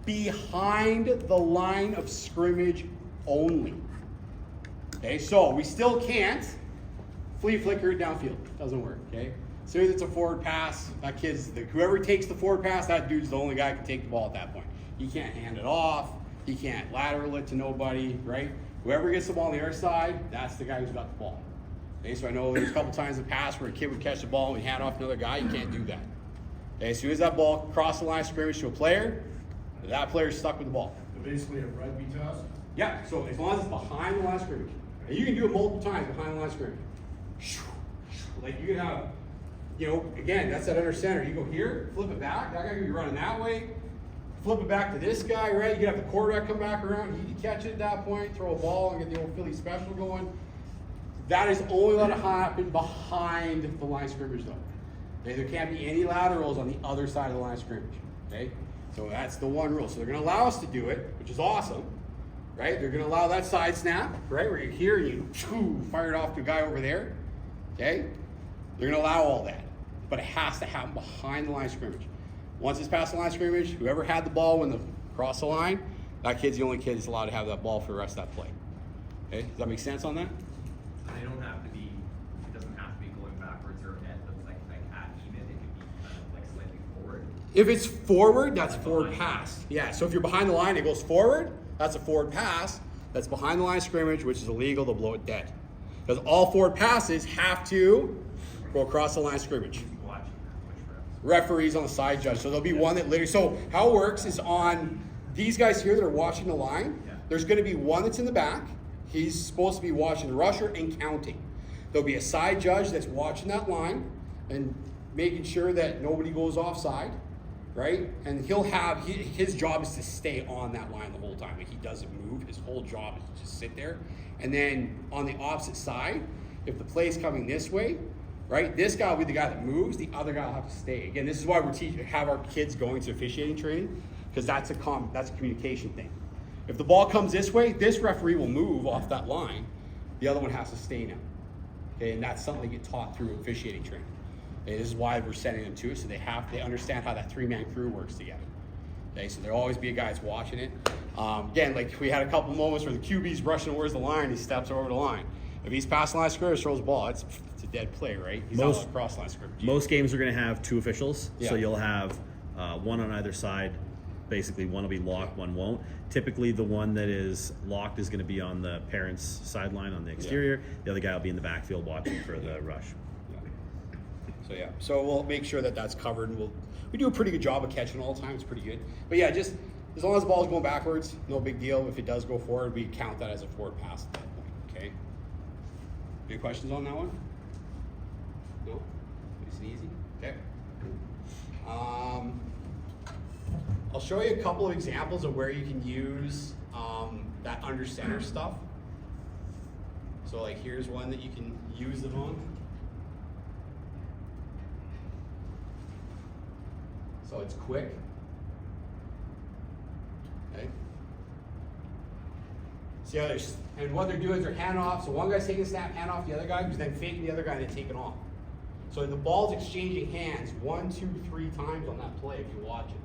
behind the line of scrimmage only. Okay, so we still can't flea flicker it downfield. Doesn't work, okay? So it's a forward pass. That kid's, whoever takes the forward pass, that dude's the only guy who can take the ball at that point. He can't hand it off. He can't lateral it to nobody, right? Whoever gets the ball on the other side, that's the guy who's got the ball. Okay, so I know there's a couple times in the past where a kid would catch the ball and hand off to another guy. You can't do that. Okay, as soon as that ball crosses the line of scrimmage to a player, that player's stuck with the ball. So basically a rugby toss? Yeah, so as long as it's behind the line of scrimmage. And you can do it multiple times behind the line of scrimmage. Like you can have, you know, again, that's that under center. You go here, flip it back. That guy could be running that way. Flip it back to this guy, right? You can have the quarterback come back around. He can catch it at that point, throw a ball, and get the old Philly special going. That is only let it happen behind the line of scrimmage, though. Okay? There can't be any laterals on the other side of the line of scrimmage. Okay? So that's the one rule. So they're going to allow us to do it, which is awesome. Right? They're going to allow that side snap, right? Where you're here and you fire it off to a guy over there. Okay? They're going to allow all that. But it has to happen behind the line of scrimmage. Once it's past the line of scrimmage, whoever had the ball when they crossed the line, that kid's the only kid that's allowed to have that ball for the rest of that play. Okay? Does that make sense on that? So they don't have to be, it doesn't have to be going backwards or at the, like at even, it could be kind of like slightly forward. If it's forward, that's a forward pass. Yeah, so if you're behind the line, it goes forward, that's a forward pass. That's behind the line of scrimmage, which is illegal, they'll blow it dead. Because all forward passes have to go across the line of scrimmage. Referees on the side judge. So there'll be one that literally, so how it works is on these guys here that are watching the line, there's going to be one that's in the back. He's supposed to be watching the rusher and counting. There'll be a side judge that's watching that line and making sure that nobody goes offside, right? And he'll have, his job is to stay on that line the whole time. Like he doesn't move. His whole job is to just sit there. And then on the opposite side, if the play's coming this way, right? This guy will be the guy that moves. The other guy will have to stay. Again, this is why we have our kids going to officiating training, because that's a communication thing. If the ball comes this way, this referee will move off that line. The other one has to stay now. Okay, and that's something they get taught through officiating training. Okay, this is why we're sending them to it, so they understand how that three-man crew works together. Okay, so there'll always be a guy that's watching it. Again, like we had a couple moments where the QB's rushing towards the line, he steps over the line. If he's past the line of scrimmage, throws the ball, it's a dead play, right? He's not across the line of scrimmage. Most games are going to have two officials, Yeah. so you'll have one on either side. Basically, one will be locked, one won't. Typically, the one that is locked is going to be on the parent's sideline on the exterior. The other guy will be in the backfield watching for the rush. So we'll make sure that that's covered. And we do a pretty good job of catching all the time. It's pretty good. But yeah, just as long as the ball's going backwards, no big deal. If it does go forward, we count that as a forward pass at that point. Okay. Any questions on that one? No? Nice and easy? Okay. I'll show you a couple of examples of where you can use that under center stuff. So like here's one that you can use it on. So it's quick. Okay. See how and what they're doing is they're hand off. So one guy's taking a snap, hand off the other guy, who's then faking the other guy and then taking off. So the ball's exchanging hands 1, 2, 3 times on that play if you watch it.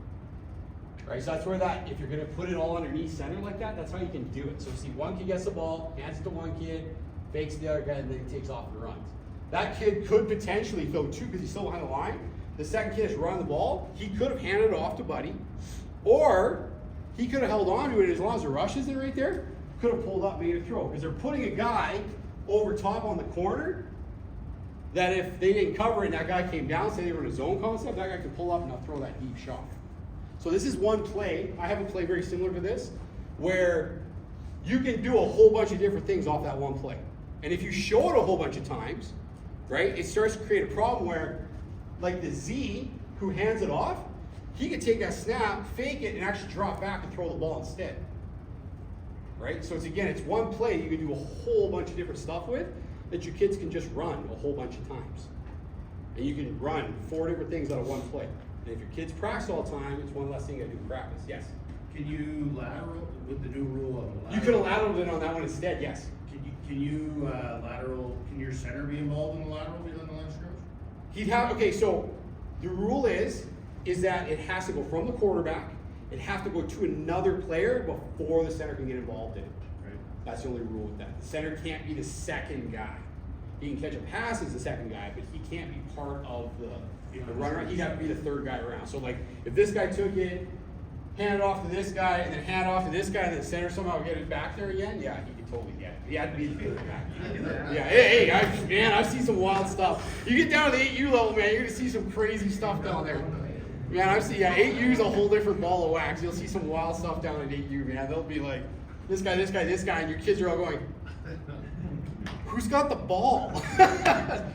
Right, so that's where that, if you're gonna put it all underneath center like that, that's how you can do it. So see, one kid gets the ball, hands it to one kid, fakes the other guy, and then he takes off and runs. That kid could potentially throw two because he's still behind the line. The second kid is running the ball. He could have handed it off to Buddy, or he could have held on to it as long as the rush isn't right there, could have pulled up, made a throw. Because they're putting a guy over top on the corner that if they didn't cover it and that guy came down, say they were in a zone concept, that guy could pull up and throw that deep shot. So this is one play. I have a play very similar to this, where you can do a whole bunch of different things off that one play. And if you show it a whole bunch of times, right, it starts to create a problem where, like the Z, who hands it off, he could take that snap, fake it, and actually drop back and throw the ball instead. Right? So it's one play you can do a whole bunch of different stuff with that your kids can just run a whole bunch of times. And you can run 4 different things out of one play. And if your kids practice all the time, it's one less thing you do in practice. Yes? Can you lateral with the new rule of lateral? You could have lateral it on that one instead, yes. Can you lateral, can your center be involved in the lateral behind the line of scrimmage? He'd have, okay, so the rule is that it has to go from the quarterback, it has to go to another player before the center can get involved in it. Right. That's the only rule with that. The center can't be the second guy. He can catch a pass as the second guy, but he can't be part of the run around. He'd have to be the third guy around. So like, if this guy took it, hand it off to this guy, and then hand it off to this guy, and then the center somehow get it back there again, yeah, he could totally get it. He had to be the third guy. Yeah, hey, I've seen some wild stuff. You get down to the 8U level, man, you're gonna see some crazy stuff down there. Man, I've seen, 8U is a whole different ball of wax. You'll see some wild stuff down at 8U, man. They'll be like, this guy, and your kids are all going, who's got the ball?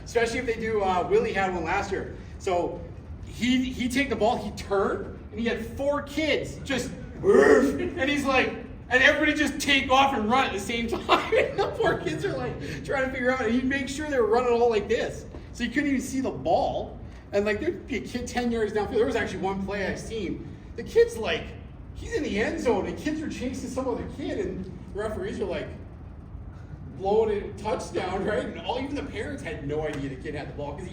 Especially if they do, Willie had one last year. So he take the ball, he turned, and he had 4 kids just, and he's like, and everybody just take off and run at the same time. And the 4 kids are like trying to figure out, and he'd make sure they were running all like this. So you couldn't even see the ball. And like there'd be a kid 10 yards downfield. There was actually one play I seen. The kid's like, he's in the end zone, and kids are chasing some other kid, and the referees are like, blowing it touchdown, right? And even the parents had no idea the kid had the ball because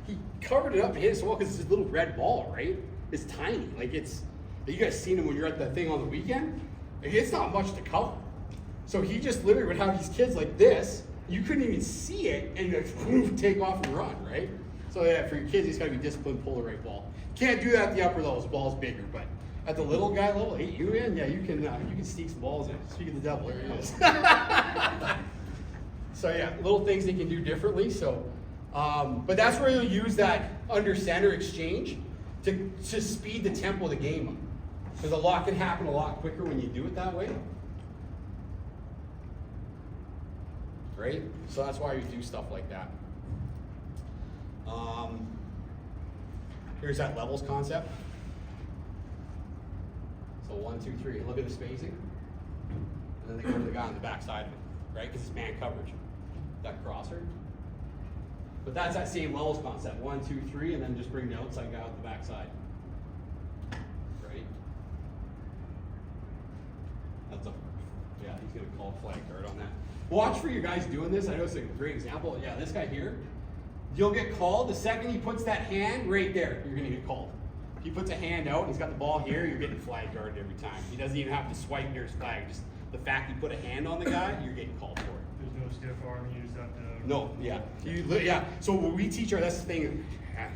he covered it up and hit it so well because it's this little red ball, right? It's tiny. Like you guys seen him when you're at the thing on the weekend? Like, it's not much to cover. So he just literally would have these kids like this. You couldn't even see it and like, take off and run, right? So yeah, for your kids, you just gotta be disciplined, pull the right ball. Can't do that at the upper levels. The ball's bigger, but at the little guy level, 8U in, yeah, you can sneak some balls in. Speaking of the devil, there it is. So yeah, little things they can do differently. So, but that's where you'll use that under center exchange to speed the tempo of the game up. Because a lot can happen a lot quicker when you do it that way. Right? So that's why you do stuff like that. Here's that levels concept. So 1, 2, 3. Look at the spacing. And then they go to the guy on the back side of it, right? Because it's man coverage. That crosser. But that's that same levels concept. 1, 2, 3, and then just bring the outside guy out the back side. Right? That's yeah, he's gonna call a flag guard on that. Watch for your guys doing this. I know it's a great example. Yeah, this guy here. You'll get called the second he puts that hand right there. You're gonna get called. If he puts a hand out and he's got the ball here, you're getting flag guarded every time. He doesn't even have to swipe near his flag. Just the fact he put a hand on the guy, you're getting called for it. There's no stiff arm, you just have to. No, yeah. Yeah. So when we teach that's the thing,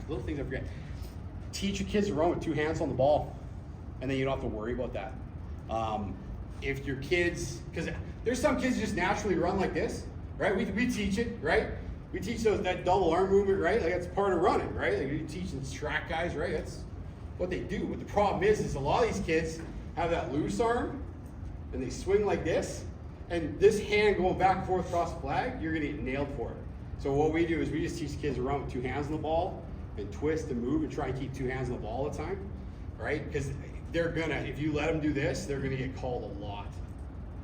little things I forget. Teach your kids to run with 2 hands on the ball, and then you don't have to worry about that. If your kids, because there's some kids just naturally run like this, right? We teach it, right? We teach that double arm movement, right? Like that's part of running, right? Like you teach these track guys, right? That's what they do. But the problem is a lot of these kids have that loose arm, and they swing like this, and this hand going back and forth across the flag, you're gonna get nailed for it. So what we do is we just teach kids to run with 2 hands on the ball, and twist and move, and try and keep 2 hands on the ball all the time, right? Because they're gonna, if you let them do this, they're gonna get called a lot,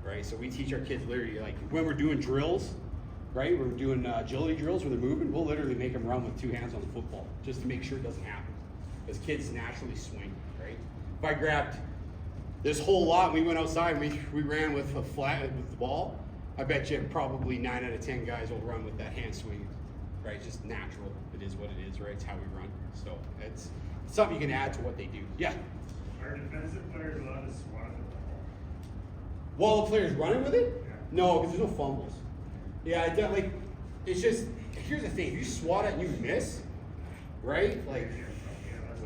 right? So we teach our kids literally, like when we're doing drills, right? We're doing agility drills where they're moving, we'll literally make them run with 2 hands on the football, just to make sure it doesn't happen. Because kids naturally swing, right? If I grabbed this whole lot, we went outside and we ran with a flat with the ball, I bet you probably 9 out of 10 guys will run with that hand swing, right? It's just natural. It is what it is, right? It's how we run. So it's something you can add to what they do. Yeah? Are defensive players allowed to swat at the ball? While the player's running with it? Yeah. No, because there's no fumbles. Yeah, like, it's just, here's the thing, if you swat it and you miss, right? Like,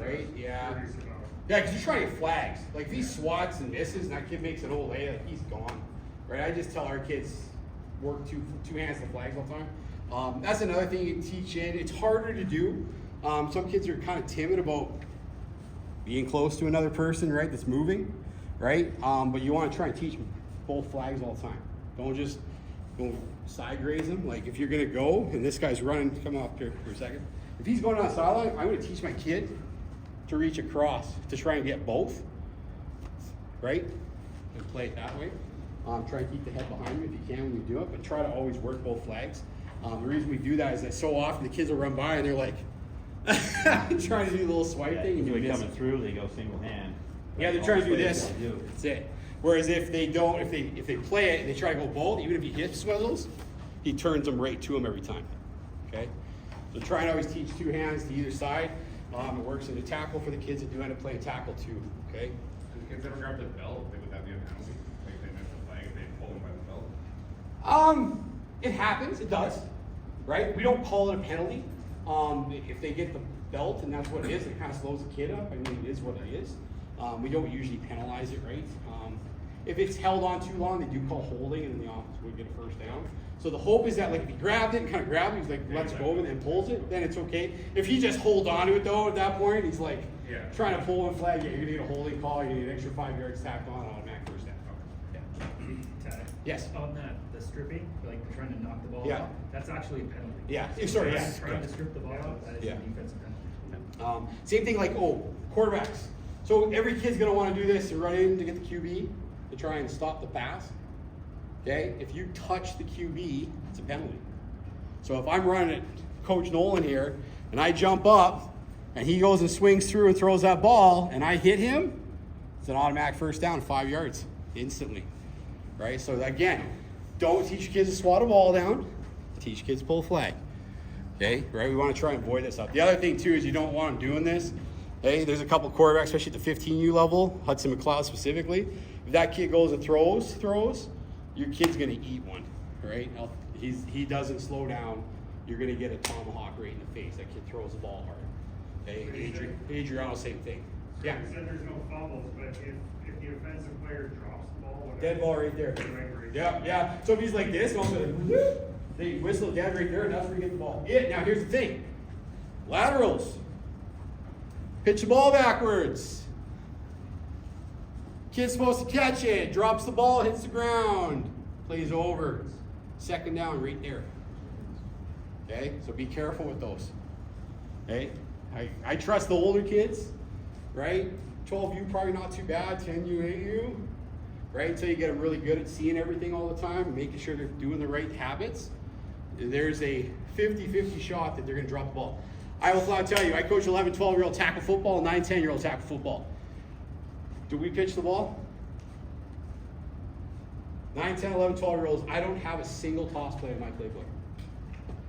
right? Yeah. Yeah, because you're trying to get flags. Like, if he swats and misses and that kid makes an old lay, like, he's gone. Right? I just tell our kids, work two hands on the flags all the time. That's another thing you can teach in. It's harder to do. Some kids are kind of timid about being close to another person, right, that's moving, right? But you want to try and teach both flags all the time. Don't just go side graze them. Like, if you're going to go, and this guy's running, come up here for a second. If he's going on the sideline, I'm going to teach my kid to reach across to try and get both, right? And play it that way. Try and keep the head behind you if you can when you do it, but try to always work both flags. The reason we do that is that so often the kids will run by and they're like, trying to do a little swipe thing. And Usually coming through, they go single hand. Yeah, they're trying to do this. That's it. Whereas if they don't, if they play it and they try to go both, even if he hits one of those, he turns them right to him every time. Okay? So try and always teach 2 hands to either side. It works in a tackle for the kids that do end up playing tackle too. Okay? kids ever grab the belt, would that be a penalty? Like they miss the flag if they pull them by the belt? It happens, it does, right? We don't call it a penalty. If they get the belt and that's what it is, it kind of slows the kid up. I mean, it is what it is. We don't usually penalize it, right? If it's held on too long, they do call holding, and then the offense would get a first down. So the hope is that, like, if he grabbed it and kind of grabbed it, he's like, let's go, and then pulls it, then it's okay. If he just holds on to it, though, at that point, he's like, trying to pull and flag, yeah, you're gonna get a holding call, you're gonna get an extra 5 yards tacked on, automatic first down. Tad, Yes. on that, the stripping, like trying to knock the ball Yeah. off, that's actually a penalty. Yeah, sorry, yeah. Trying to strip the ball off, that is Yeah. a defensive penalty. Same thing like, quarterbacks. So every kid's gonna wanna do this and run in to get the QB to try and stop the pass. Okay, if you touch the QB, it's a penalty. So if I'm running at Coach Nolan here and I jump up and he goes and swings through and throws that ball and I hit him, it's an automatic first down, 5 yards, instantly. Right, so again, don't teach your kids to swat a ball down, teach kids to pull a flag. Okay, right, we wanna try and avoid this stuff. The other thing too is you don't want them doing this. Hey, there's a couple quarterbacks, especially at the 15U level, Hudson McLeod specifically. If that kid goes and throws, your kid's gonna eat one, right? He doesn't slow down, you're gonna get a tomahawk right in the face. That kid throws the ball hard. Okay, Adriano, same thing. Yeah. You said there's no fumbles, but if the offensive player drops the ball, whatever. Dead ball right there. Yeah. So if he's like this, and all of a sudden, they whistle dead right there, and that's where you get the ball. Now here's the thing. Laterals. Pitch the ball backwards. Kid's supposed to catch it, drops the ball, hits the ground, plays over. Second down right there. Okay, so be careful with those. Okay, I trust the older kids, right? 12U probably not too bad, 10U, 8U, right? Until you get them really good at seeing everything all the time and making sure they're doing the right habits. There's a 50-50 shot that they're gonna drop the ball. I will flat tell you, I coach 11, 12-year-old tackle football and 9, 10-year-old tackle football. Do we pitch the ball? 9, 10, 11, 12-year-olds, I don't have a single toss play in my playbook.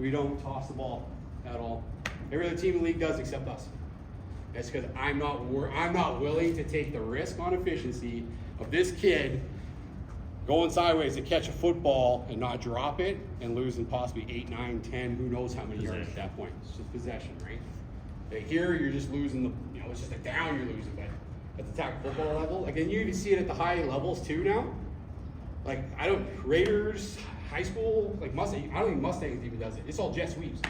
We don't toss the ball at all. Every other team in the league does except us. That's because I'm not willing to take the risk on efficiency of this kid going sideways to catch a football and not drop it and losing possibly 8, 9, 10, who knows how many yards at that point. It's just possession, right? Okay, here you're just losing it's just a down you're losing, but at the tackle football level, like, and you even see it at the high levels too now. Like, Raiders, high school, like Mustang, I don't think Mustangs even does it. It's all jet sweeps.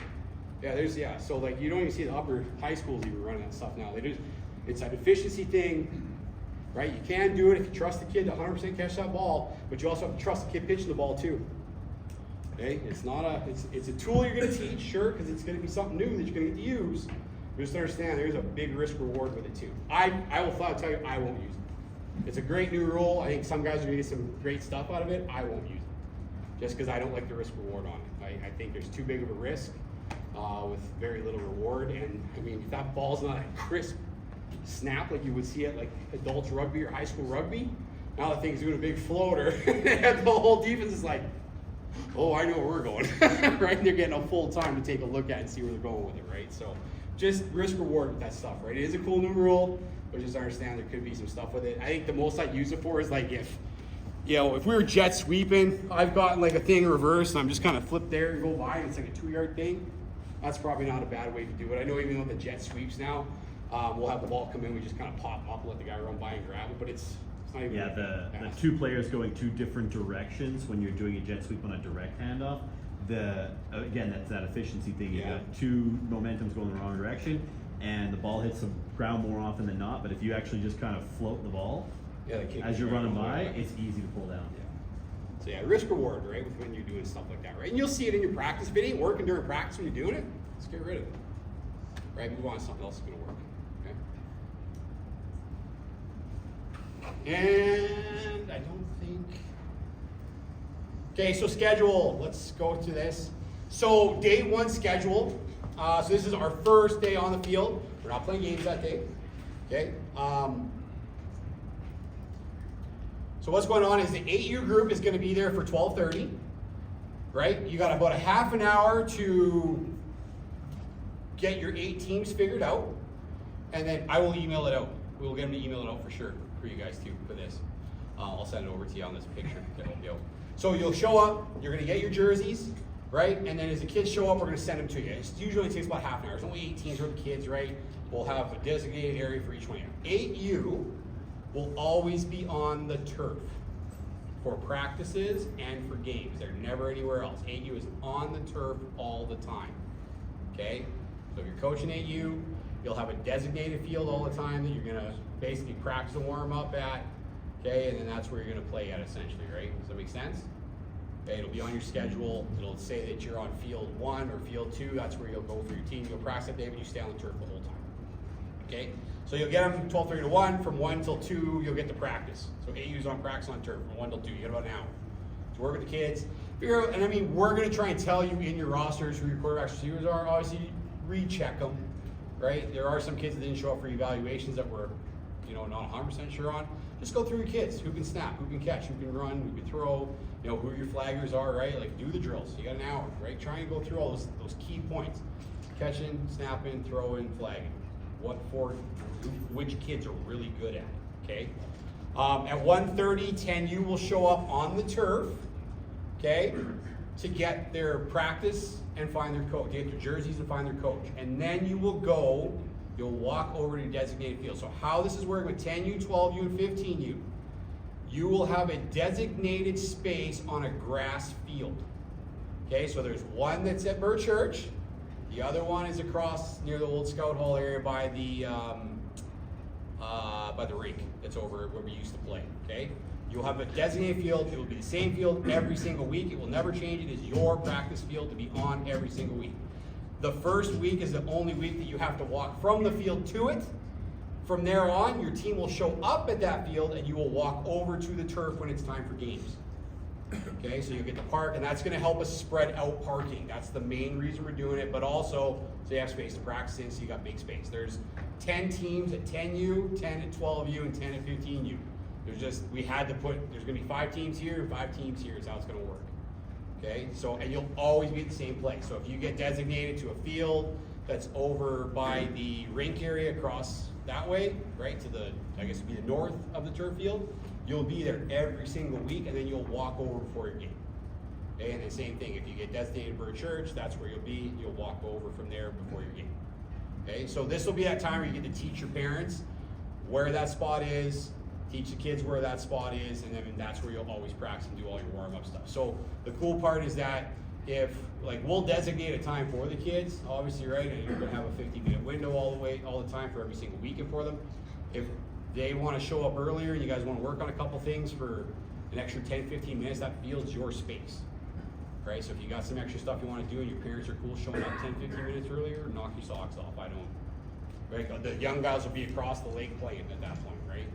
So like you don't even see the upper high schools even running that stuff now. It's an efficiency thing, right? You can do it if you trust the kid to 100% catch that ball, but you also have to trust the kid pitching the ball too. Okay, it's a tool you're gonna teach, sure, because it's gonna be something new that you're gonna get to use. But just understand there's a big risk reward with it too. I will flat tell you I won't use it. It's a great new rule. I think some guys are gonna get some great stuff out of it. I won't use it. Just because I don't like the risk reward on it. I think there's too big of a risk with very little reward. And I mean, if that ball's not a crisp snap like you would see it like adults rugby or high school rugby, now the thing's doing a big floater and the whole defense is like, oh, I know where we're going, right? They're getting a full time to take a look at and see where they're going with it, right? So just risk reward with that stuff, right? It is a cool new rule, but just understand there could be some stuff with it. I think the most I'd use it for is like if we were jet sweeping, I've gotten like a thing reversed and I'm just kind of flip there and go by and it's like a 2-yard thing. That's probably not a bad way to do it. I know even though the jet sweeps now, we'll have the ball come in, we just kind of pop up, let the guy run by and grab it, but it's not even the fast. 2 players going 2 different directions when you're doing a jet sweep on a direct handoff. Again, that's that efficiency thing. You got 2 momentums going the wrong direction, and the ball hits the ground more often than not. But if you actually just kind of float the ball as you're running by, it's easy to pull down. So risk reward, right, with when you're doing stuff like that, right? And you'll see it in your practice. If it ain't working during practice when you're doing it, just get rid of it. Right? Move on to something else that's gonna work. Okay? And I don't think. Okay, so schedule. Let's go to this. So day 1 schedule. So this is our first day on the field. We're not playing games that day. Okay. So what's going on is the 8U group is going to be there for 12:30, right? You got about a half an hour to get your 8 teams figured out, and then I will email it out. We will get them to email it out for sure, for you guys too for this. I'll send it over to you on this picture to help you out. So you'll show up, you're gonna get your jerseys, right? And then as the kids show up, we're gonna send them to you. It usually takes about half an hour. There's only 8 teams worth of kids, right? We'll have a designated area for each one of you. 8U will always be on the turf for practices and for games. They're never anywhere else. 8U is on the turf all the time, okay? So if you're coaching 8U, you'll have a designated field all the time that you're gonna basically practice and warm up at, okay? And then that's where you're gonna play at essentially, right? Does that make sense? Okay, it'll be on your schedule. It'll say that you're on field 1 or field 2. That's where you'll go for your team. You'll practice that day, but you stay on the turf the whole time. Okay? So you'll get them from 12:30 to 1. From 1 till 2, you'll get to practice. So 8U's on practice on turf from 1 till 2. You get about an hour to work with the kids. Figure out, and I mean, we're going to try and tell you in your rosters who your quarterbacks receivers are. Obviously, recheck them, right? There are some kids that didn't show up for evaluations that we're, not 100% sure on. Just go through your kids. Who can snap? Who can catch? Who can run? Who can throw? Who your flaggers are, right? Like, do the drills. You got an hour, right? Try and go through all those key points. Catching, snapping, throwing, flagging. Which kids are really good at it, okay? At 1:30, 10U will show up on the turf, okay, to get their practice and find their coach, get their jerseys and find their coach. And then you'll walk over to designated field. So how this is working with 10U, 12U, and 15U, you will have a designated space on a grass field. Okay, so there's one that's at Bird Church. The other one is across near the old Scout Hall area by the rink that's over where we used to play, okay? You'll have a designated field. It will be the same field every single week. It will never change. It is your practice field to be on every single week. The first week is the only week that you have to walk from the field to it. From there on, your team will show up at that field and you will walk over to the turf when it's time for games. Okay, so you'll get to park, and that's going to help us spread out parking. That's the main reason we're doing it, but also so you have space to practice in, so you got big space. There's 10 teams at 10U, 10 at 12U, and 10 at 15U. There's going to be 5 teams here and 5 teams here is how it's going to work. Okay, so, and you'll always be at the same place. So if you get designated to a field that's over by the rink area across that way, right, to the, I guess it'd be the north of the turf field, you'll be there every single week, and then you'll walk over before your game. Okay, and the same thing, if you get designated for a church, that's where you'll be. You'll walk over from there before your game. Okay, so this will be that time where you get to teach your parents where that spot is, teach the kids where that spot is, and then that's where you'll always practice and do all your warm-up stuff. So the cool part is that we'll designate a time for the kids, obviously, right? And you're gonna have a 50-minute window all the time for every single weekend for them. If they want to show up earlier and you guys want to work on a couple things for an extra 10-15 minutes, that field's your space, right? So if you got some extra stuff you want to do and your parents are cool showing up 10-15 minutes earlier, knock your socks off. I don't, right? The young guys will be across the lake playing at that point, right?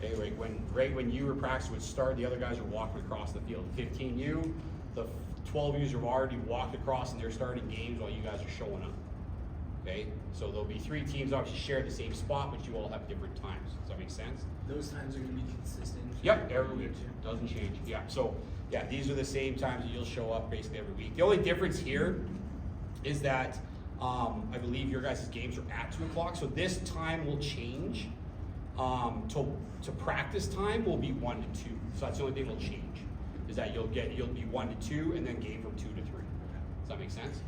Anyway, when you were practicing would start, the other guys are walking across the field. 15U, the 12Us have already walked across and they're starting games while you guys are showing up. Okay, so there'll be 3 teams obviously share the same spot, but you all have different times. Does that make sense? Those times are going to be consistent? Yep, every week. Doesn't change. Yeah, so yeah, these are the same times that you'll show up basically every week. The only difference here is that I believe your guys' games are at 2 o'clock, so this time will change. To practice time will be 1 to 2. So that's the only thing that'll change, is that you'll be 1 to 2 and then game from 2 to 3. Does that make sense?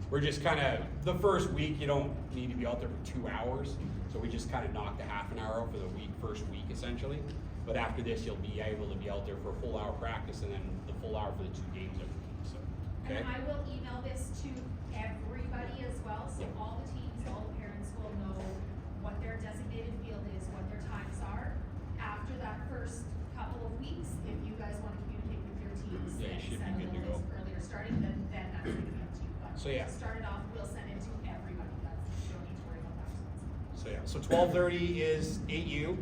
We're just kind of, the first week, you don't need to be out there for 2 hours. So we just kind of knocked a half an hour out for the first week essentially. But after this, you'll be able to be out there for a full hour practice and then the full hour for the 2 games every week. So, okay. And I will email this to everybody as well, so all the teams, all the parents will know what their designated field is, what their times are. After that first couple of weeks, if you guys want to communicate with your teams Yeah, you and should send be a good to little go. earlier starting, then that's going to be up to you. But So, yeah. to start it off, we'll send it to everybody. You don't need to worry about that. So yeah, so 12:30 is 8U,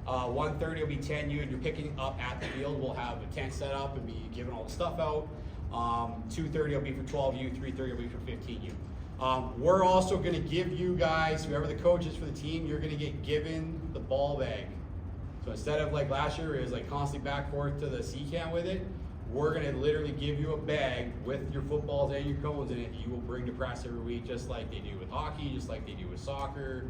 1:30 will be 10U, and you're picking up at the field. We'll have a tent set up and be giving all the stuff out. 2:30 will be for 12U, 3:30 will be for 15U. We're also going to give you guys, whoever the coach is for the team, you're going to get given the ball bag. So instead of like last year, it was like constantly back and forth to the C-cam with it, we're going to literally give you a bag with your footballs and your cones in it. You will bring to practice every week, just like they do with hockey, just like they do with soccer,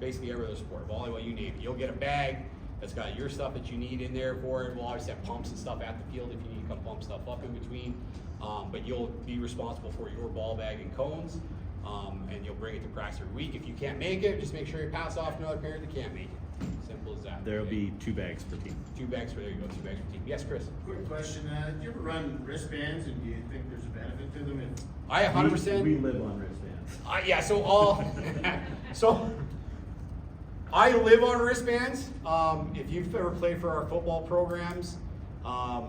basically every other sport, volleyball, you name it. You'll get a bag It's got your stuff that you need in there for it. We'll obviously have pumps and stuff at the field if you need to come pump stuff up in between. But you'll be responsible for your ball bag and cones, and you'll bring it to practice every week. If you can't make it, just make sure you pass off to another parent that can't make it. Simple as that. There'll be 2 bags per team. 2 bags, there you go, 2 bags per team. Yes, Chris? Quick question, do you ever run wristbands, and do you think there's a benefit to them? I 100%. We live on wristbands. Yeah, so so I live on wristbands. If you've ever played for our football programs, I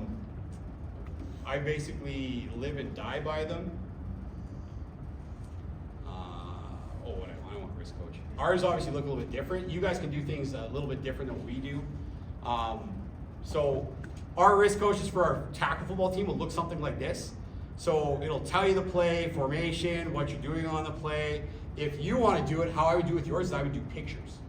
basically live and die by them. I want wrist coach. Ours obviously look a little bit different. You guys can do things a little bit different than what we do. So our wrist coaches for our tackle football team will look something like this. So it'll tell you the play, formation, what you're doing on the play. If you want to do it, how I would do with yours is I would do pictures.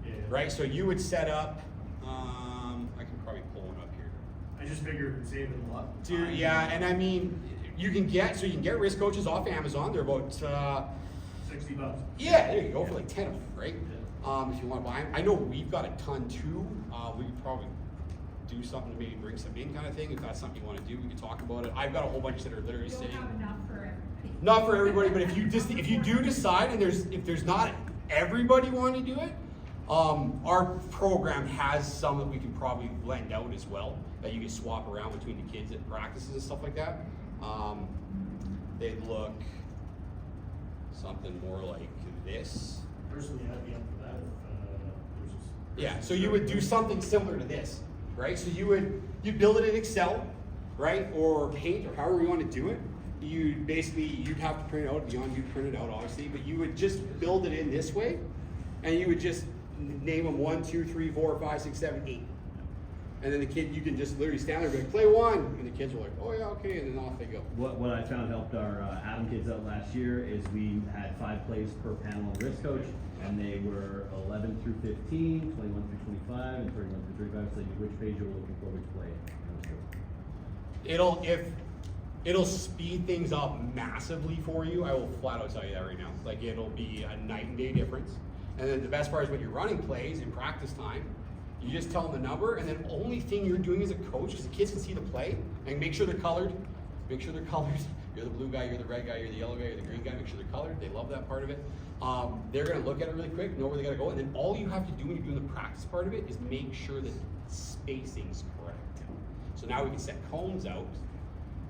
Yeah. Right? So you would set up, I can probably pull one up here. I just figured it would save them a lot. Yeah, and I mean, you can get wrist coaches off Amazon. They're about, $60. yeah, there you go, for like 10 of them, right? If you want to buy them. I know we've got a ton too. We could probably do something to maybe bring some in kind of thing. If that's something you want to do, we can talk about it. I've got a whole bunch that are literally We don't sitting. have enough for everybody. Not for everybody, but if you do decide, and if there's not everybody wanting to do it, our program has some that we can probably blend out as well, that you can swap around between the kids at practices and stuff like that. They look something more like this. Personally, I'd be up for that if there's Yeah, so you would do something similar to this, right? So you'd build it in Excel, right? Or Paint, or however you want to do it. You'd have to print it out, beyond you print it out obviously, but you would just build it in this way, and you would just name them 1, 2, 3, 4, 5, 6, 7, 8. And then the kid, you can just literally stand there and be like, play 1, and the kids are like, oh yeah, okay, and then off they go. What I found helped our Adam kids out last year is we had 5 plays per panel and wrist coach, and they were 11 through 15, 21 through 25, and 31 through 35. So you knew which page you were looking for, which play. It'll speed things up massively for you. I will flat out tell you that right now. Like, it'll be a night and day difference. And then the best part is when you're running plays in practice time, you just tell them the number, and then only thing you're doing as a coach, because the kids can see the play, and make sure they're colored. Make sure they're colored. You're the blue guy, you're the red guy, you're the yellow guy, you're the green guy. Make sure they're colored. They love that part of it. They're going to look at it really quick, know where they got to go, and then all you have to do when you're doing the practice part of it is make sure that spacing's correct. So now we can set cones out,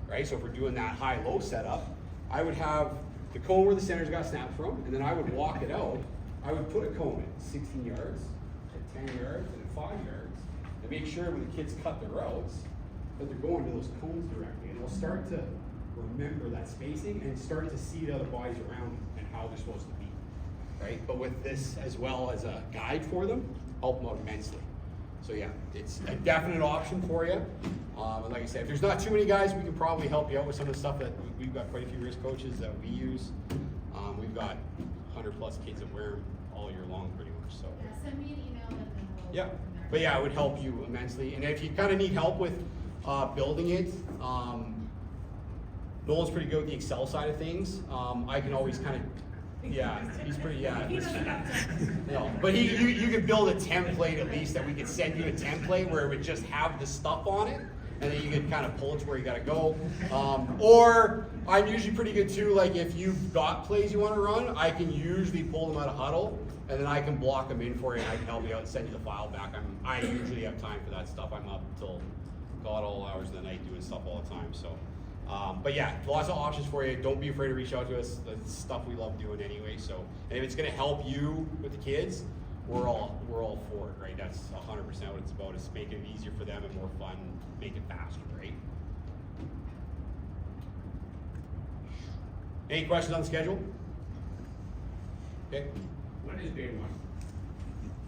right? So if we're doing that high-low setup, I would have the cone where the center's got snapped from, and then I would walk it out. I would put a cone at 16 yards, at 10 yards, and at 5 yards, and make sure when the kids cut their routes that they're going to those cones directly, and they'll start to remember that spacing and start to see the other bodies around them and how they're supposed to be, right? But with this as well as a guide for them, help them out immensely. So yeah, it's a definite option for you. And like I said, if there's not too many guys, we can probably help you out with some of the stuff that we've got quite a few wrist coaches that we use. We've got 100+ kids that wear them all year long pretty much. So Yeah, send me an email and then we'll yeah, go from there. but yeah, it would help you immensely. And if you kind of need help with building it, Nolan's pretty good with the Excel side of things. I can always kind of, yeah, he's pretty, yeah. No, but you could build a template at least that we could send you a template where it would just have the stuff on it, and then you could kind of pull it to where you gotta go. Or I'm usually pretty good too, like if you've got plays you wanna run, I can usually pull them out of huddle, and then I can block them in for you, and I can help you out and send you the file back. I usually have time for that stuff. I'm up till God all hours of the night doing stuff all the time, so. But yeah, lots of options for you. Don't be afraid to reach out to us. That's stuff we love doing anyway. So, and if it's going to help you with the kids, we're all for it, right? That's 100% what it's about. Is making it easier for them and more fun, make it faster, right? Any questions on the schedule? Okay. When is day 1?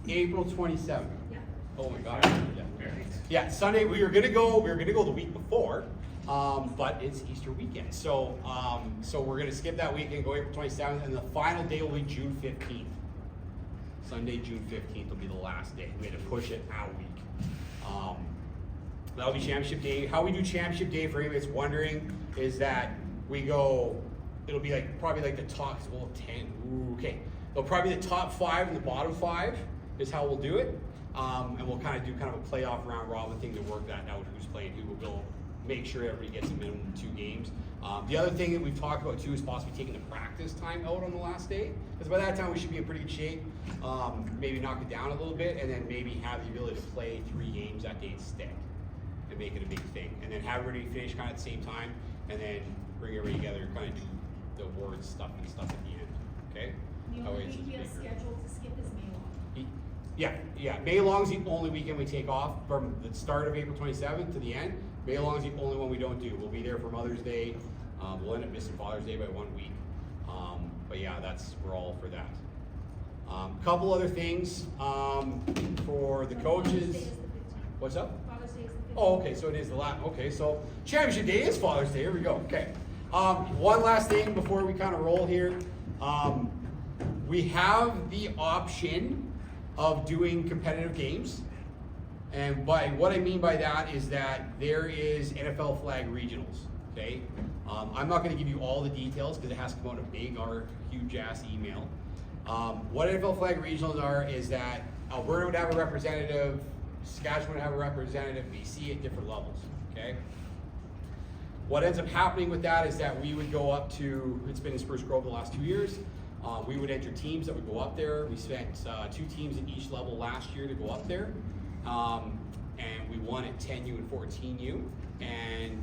April 27th. Yeah. Oh my God. Yeah, Sunday. We were gonna go the week before. But it's Easter weekend, so we're gonna skip that weekend, go April 27th, and the final day will be June 15th. Sunday, June 15th will be the last day. We had to push it out a week. That'll be championship day. How we do championship day, for anybody that's wondering, is that we go. It'll be probably like the top 10. Ooh, okay, it'll probably be the top 5 and the bottom 5 is how we'll do it. And we'll kind of do kind of a playoff round robin thing to work that out, who's playing who. We'll make sure everybody gets a minimum 2 games. The other thing that we've talked about too is possibly taking the practice time out on the last day, because by that time we should be in pretty good shape. Maybe knock it down a little bit, and then maybe have the ability to play 3 games that day instead, and make it a big thing. And then have everybody finish kind of at the same time, and then bring everybody together, kind of do the awards stuff and stuff at the end. Okay? The That way only it's week we have bigger. scheduled to skip is May long. Yeah. May Long's the only weekend we take off from the start of April 27th to the end. May Long's the only one we don't do. We'll be there for Mother's Day. We'll end up missing Father's Day by 1 week. But yeah, we're all for that. Couple other things for the So Father's coaches. Day is the 15th. What's up? Father's Day is the 15th. Oh, okay, so it is the last. Okay, so Championship Day is Father's Day. Here we go. Okay. One last thing before we kind of roll here. We have the option of doing competitive games. And by what I mean by that is that there is NFL flag regionals. Okay. I'm not going to give you all the details because it has to come out in a big or huge ass email. What NFL flag regionals are is that Alberta would have a representative, Saskatchewan would have a representative, BC at different levels. Okay. What ends up happening with that is that we would go up to, it's been in Spruce Grove the last 2 years. We would enter teams that would go up there. We sent 2 teams at each level last year to go up there. And we won at 10U and 14U. And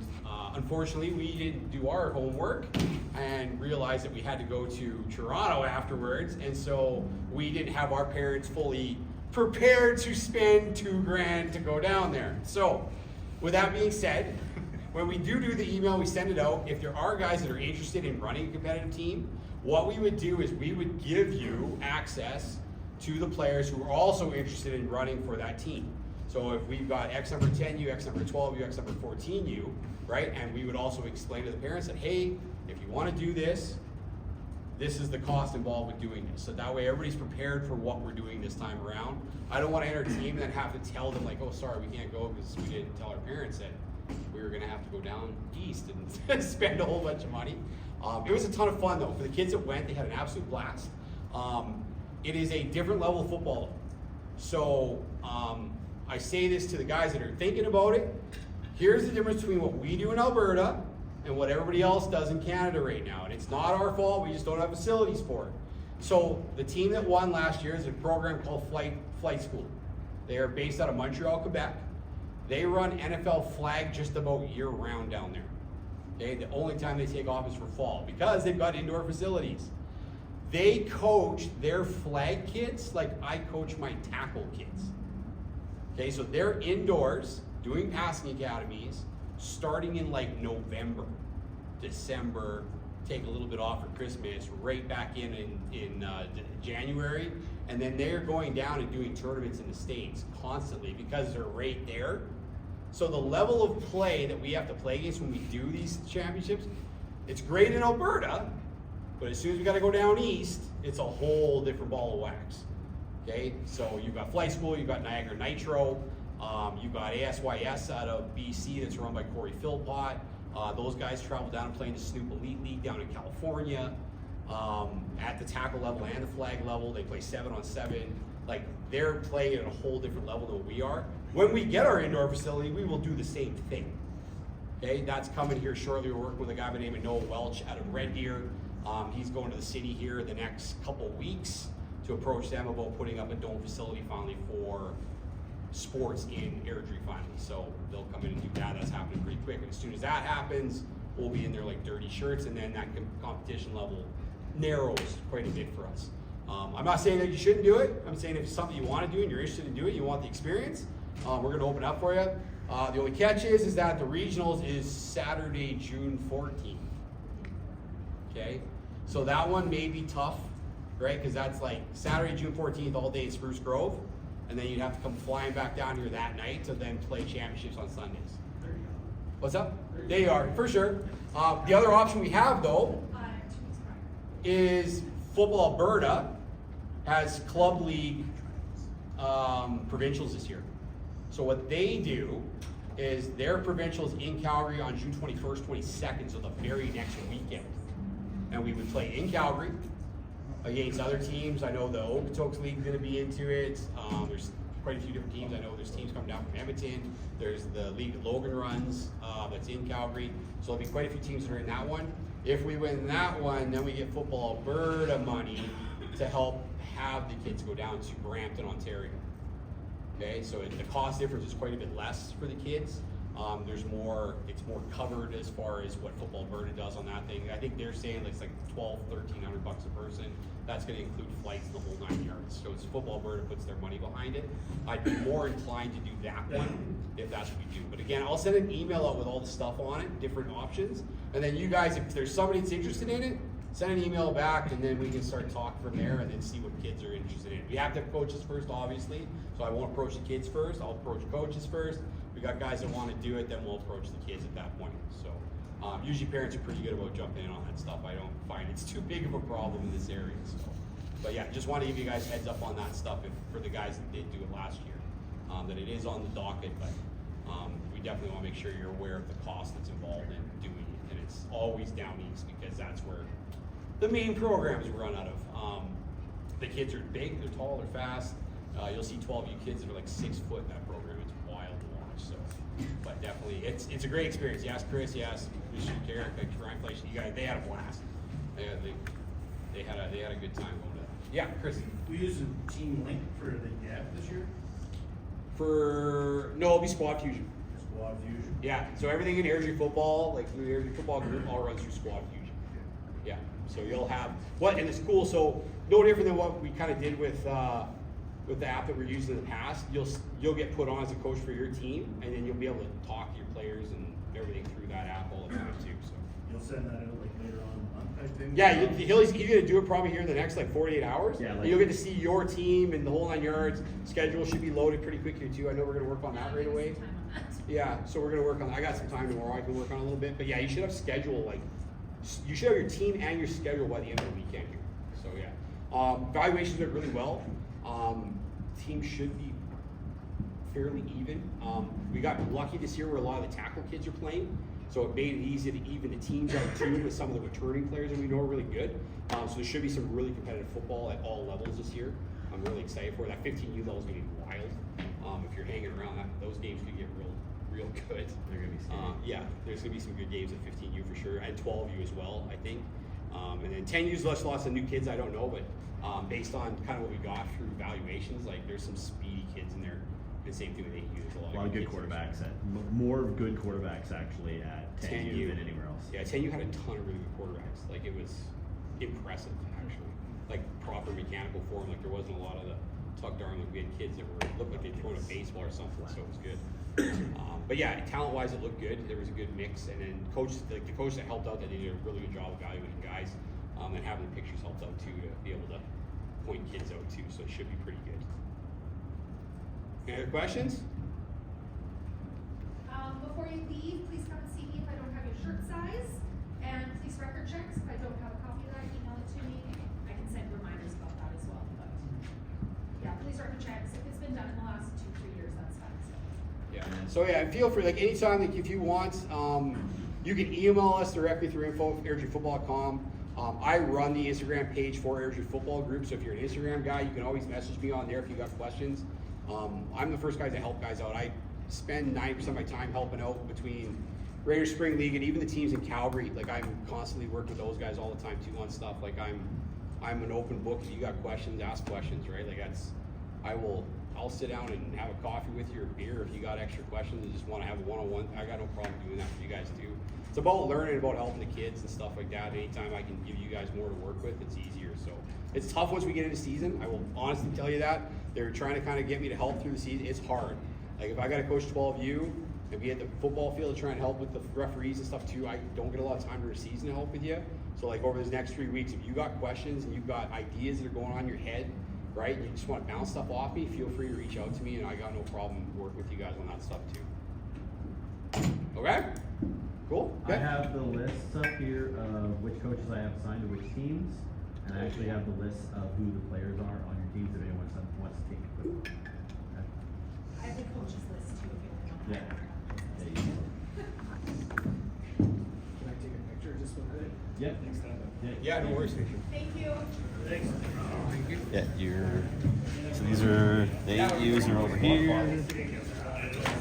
unfortunately, we didn't do our homework and realized that we had to go to Toronto afterwards. And so we didn't have our parents fully prepared to spend $2,000 to go down there. So with that being said, when we do the email, we send it out. If there are guys that are interested in running a competitive team, what we would do is we would give you access to the players who are also interested in running for that team. So if we've got X number 10U, X number 12U, X number 14U, right? And we would also explain to the parents that, hey, if you want to do this, this is the cost involved with doing this. So that way everybody's prepared for what we're doing this time around. I don't want to enter a team and then have to tell them like, oh, sorry, we can't go because we didn't tell our parents that we were going to have to go down east and spend a whole bunch of money. It was a ton of fun though. For the kids that went, they had an absolute blast. It is a different level of football. So I say this to the guys that are thinking about it. Here's the difference between what we do in Alberta and what everybody else does in Canada right now. And it's not our fault, we just don't have facilities for it. So the team that won last year is a program called Flight School. They are based out of Montreal, Quebec. They run NFL flag just about year round down there. Okay, the only time they take off is for fall because they've got indoor facilities. They coach their flag kids like I coach my tackle kids. Okay, so they're indoors doing passing academies starting in like November, December, take a little bit off for Christmas, right back in January, and then they're going down and doing tournaments in the States constantly because they're right there. So the level of play that we have to play against when we do these championships, it's great in Alberta, but as soon as we got to go down east, it's a whole different ball of wax. Okay, so you've got Flight School, you've got Niagara Nitro, you've got ASYS out of BC that's run by Corey Philpott. Those guys travel down and play in the Snoop Elite League down in California. At the tackle level and the flag level, they play 7-on-7. Like they're playing at a whole different level than we are. When we get our indoor facility, we will do the same thing. Okay, that's coming here shortly. We're working with a guy by the name of Noah Welch out of Red Deer. He's going to the city here the next couple weeks to approach them about putting up a dome facility finally for sports in Airdrie finally. So they'll come in and do that. That's happening pretty quick. And as soon as that happens, we'll be in there like dirty shirts, and then that competition level narrows quite a bit for us. I'm not saying that you shouldn't do it. I'm saying if it's something you want to do and you're interested in doing it, you want the experience, we're going to open up for you. The only catch is that the regionals is Saturday, June 14th. Okay, so that one may be tough, right? Because that's like Saturday, June 14th, all day at Spruce Grove, and then you'd have to come flying back down here that night to then play championships on Sundays. What's up? There you are, for sure. The other option we have though 2 weeks prior. is Football Alberta has club league provincials this year. So what they do is their provincials in Calgary on June 21st, 22nd, so the very next weekend. And we would play in Calgary against other teams. I know the Okotoks League is going to be into it. There's quite a few different teams. I know there's teams coming down from Edmonton. There's the league that Logan runs that's in Calgary. So there'll be quite a few teams that are in that one. If we win that one, then we get Football Alberta money to help have the kids go down to Brampton, Ontario. Okay, so the cost difference is quite a bit less for the kids. It's more covered as far as what Football Alberta does on that thing. I think they're saying it's like $1,200-1,300 a person. That's going to include flights and the whole 9 yards. So it's Football Alberta puts their money behind it. I'd be more inclined to do that one if that's what we do. But again, I'll send an email out with all the stuff on it, different options, and then you guys, if there's somebody that's interested in it, send an email back, and then we can start talking from there, and then see what kids are interested in. We have to have coaches first, obviously. So I won't approach the kids first. I'll approach coaches first. We got guys that want to do it, then we'll approach the kids at that point. So usually parents are pretty good about jumping in on that stuff. I don't find it's too big of a problem in this area. So, but yeah, just want to give you guys heads up on that stuff for the guys that did do it last year. That it is on the docket, but we definitely want to make sure you're aware of the cost that's involved in doing it. And it's always down east because that's where the main programs run out of. The kids are big, they're tall, they're fast. You'll see 12U kids that are like 6 foot in that program. It's wild to watch. So, but definitely, it's a great experience. You ask Chris, you ask Mr. Derek, like Ryan Fleisch, you guys, they had a blast. They had a good time going to that. Yeah, Chris. We use a Team Link for the gap this year. No, it'll be Squad Fusion. Squad Fusion. Yeah, so everything in Airdrie football, like the Airdrie football group, all runs through Squad Fusion. Yeah, so you'll have and it's cool. So no different than what we kind of did with the app that we're using in the past. You'll get put on as a coach for your team, and then you'll be able to talk to your players and everything through that app all the time too. So You'll send that out like later on in the month, I think. yeah, he's gonna do it probably here in the next like 48 hours. Yeah, And you'll get to see your team and the whole 9 yards. Schedule should be loaded pretty quick here too. I know we're gonna work on that right away. Yeah, so we're gonna work on. I got some time tomorrow. I can work on a little bit, but yeah, you should have schedule like you should have your team and your schedule by the end of the weekend here. So yeah, evaluations went really well. Team should be fairly even. We got lucky this year where a lot of the tackle kids are playing, so it made it easy to even the teams out too with some of the returning players that we know are really good. So there should be some really competitive football at all levels this year. I'm really excited for it. That 15U level is gonna be wild. If you're hanging around, those games could get real good. They're gonna be scary. Yeah, there's gonna be some good games at 15U for sure, and 12U as well, I think. And then 10U's lots of new kids, I don't know, but based on kind of what we got through evaluations, like there's some speedy kids in there. The same thing with 8U. There's A lot of good kids there. quarterbacks more good quarterbacks actually at 10U than anywhere else. Yeah, 10U had a ton of really good quarterbacks. Like it was impressive actually. Like proper mechanical form. Like there wasn't a lot of the tuck darn. Like we had kids that looked like they'd thrown a baseball or something. So it was good. But yeah, talent wise, it looked good. There was a good mix, and then coaches, like the coach that helped out, that did a really good job evaluating guys, and having the pictures helped out too to be able to point kids out too. So it should be pretty good. Any other questions? Before you leave, please come and see me if I don't have your shirt size, and please record checks. If I don't have a copy of that, email it to me. I can send reminders about that as well, but yeah, please record checks. If it's been done in the last 2-3 years, that's fine. Yeah. So yeah, feel free, like anytime, like if you want, you can email us directly through info@airdriefootball.com. I run the Instagram page for Airdrie Football Group, so if you're an Instagram guy, you can always message me on there if you got questions. I'm the first guy to help guys out. I spend 90% of my time helping out between Raiders Spring League and even the teams in Calgary. Like I'm constantly working with those guys all the time too on stuff. Like I'm an open book. If you got questions, ask questions, right? Like I'll sit down and have a coffee with you or beer if you got extra questions and just want to have a one-on-one. I got no problem doing that for you guys too. It's about learning, about helping the kids and stuff like that. Anytime I can give you guys more to work with, it's easier. So it's tough once we get into season. I will honestly tell you that. They're trying to kind of get me to help through the season. It's hard. Like if I got to coach 12U and be at the football field trying to help with the referees and stuff too, I don't get a lot of time during the season to help with you. So like over these next 3 weeks, if you got questions and you've got ideas that are going on in your head, right, you just want to bounce stuff off me, feel free to reach out to me, and I got no problem working with you guys on that stuff too. Okay? Cool? I have the list up here of which coaches I have assigned to which teams, and I actually have the list of who the players are on your teams if anyone wants to take a quick look. Okay. I have the coaches list too, if you want to. Yeah. There you go. Can I take a picture just with it? Yep. Next time. Yeah, no worries. Thank you. Thanks. Yeah, you're So these are the 8Us are over here.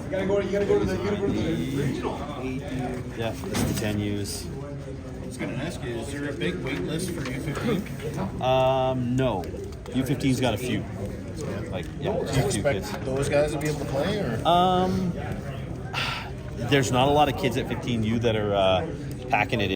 You gotta go to the regional. Yeah, this is the 10Us. I was gonna ask you, is there a big wait list for U15? No. U15's got a few. Like, yeah, Do you a few expect kids. those guys to be able to play, or? There's not a lot of kids at 15U that are packing it in.